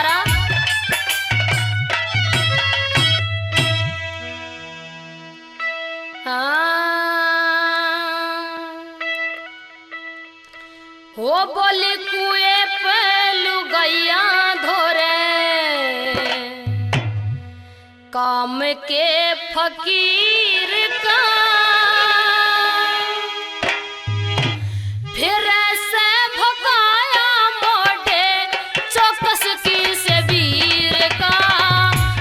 दोबारा। हो बोली कुएं पे लुगैया धोरे, काम के फकीर का फिर ऐसे भगाया मोटे चौकस की से वीर का,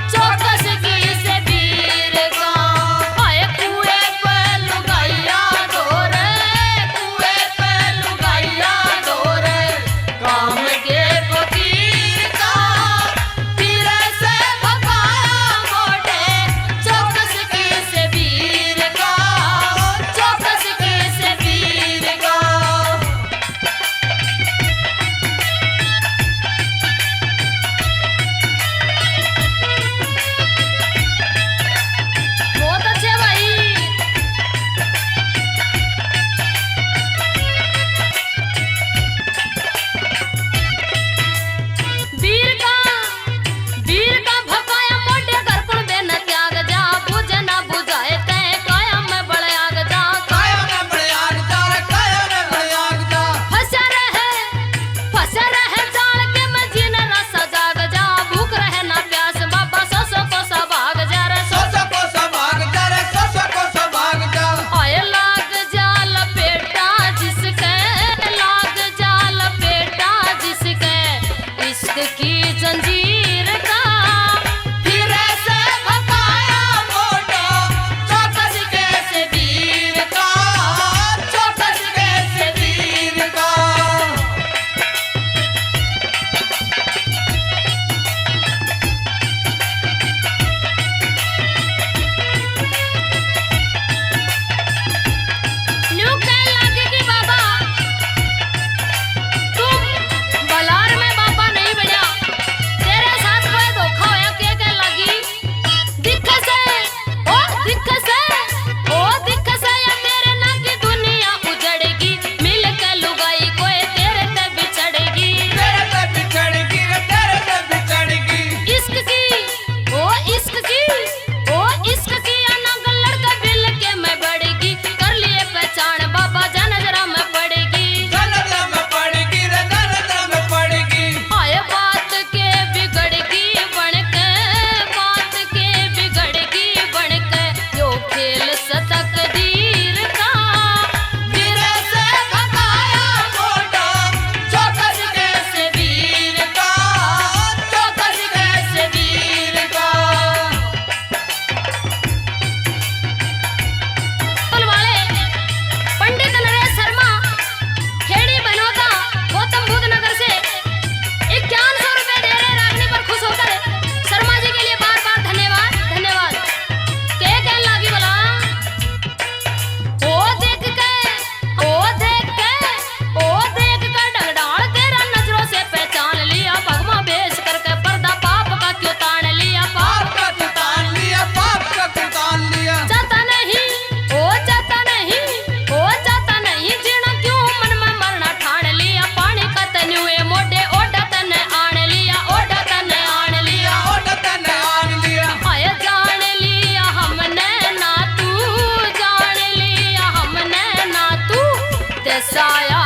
चौकस की से वीर का। आए कुएं पे लुगैया धोरे, कुएं पे लुगैया धोरे, काम के फकीर का फिर ऐसे भगाया मोटे चौकस की से वीर का, चौकस की से वीर का। बहुत अच्छे भाई। वीर का भकाया मोटे घर कुल बेन त्याग जा, बुझे ना बुझाए तय काया में बड़े आग जा, काया में बड़े आग जा रे, काया में बड़े आग जा। फंसा रहे जाल के मैं जीने रसा जाग जा, भूख रहे ना प्यास बाबा सो को सब भाग जा रे, सो को सब भाग जा रे, सो को सब भाग जा। आए लाग जा लपेटा जिसके, लाग जा लपेटा जिसके इश्क की जंजीर का फिर ऐसे भगाया मोटा चौकस के से वीर का, चौकस के से वीर का। न्यू कहने लगे कि बाबा तुम बलार में बाबा नहीं बढ़िया, तेरे साथ कोई धोखा होया के कहने लगी दिख से, ओ दिख से, ओ दिख से या तेरे ना की दुनिया उजड़ेगी, मिल के लुगाई कोई तेरे ते बिछड़ेगी, तेरे से बिछड़ेगी रे, तेरे से बिछड़ेगी। इश्क की, ओ इश्क की, ओ इश्क की अनग लड़का बिल के मैं बढ़ेगी, कर लिए पहचान बाबा जनजरा में पड़ेगी। जन्नत में पड़ेगी रे, जन्नत में पड़ेगी। आए बात के बिगड़गी बनके, बात के बिगड़गी बनके, यो खेल सतकदीर का फिर ऐसे भगाया मोटा चौकस के से वीर का, चौकस के से वीर का। पुल वाले पंडित नरेश शर्मा खेड़ी बनोता गौतम बुद्ध नगर से 5100 रुपए दे रहे रागनी पर खुश होकर शर्मा जी के लिए बार बार धन्यवाद, धन्यवाद। के कहने लगी बोला ओ देख के, ओ देख के, ओ देख के डगडाल तेरा नजरों से पहचान लिया, भगवा बेच करके पर्दा पाप का क्यों तान लिया, पाप का तुतान लिया, पाप का तुतान लिया। जाता नहीं, ओ जाता नहीं, ओ जाता नहीं, जीना क्यों मन में मरना ठान लिया, पानी का तनुए मोटे ओढ़ा तने आन लिया, ओढ़ा तने आन लिया। ओढ़ तने आन लिया। आया जान लिया हमने ना तू, जान लिया हमने ना तू, ते साया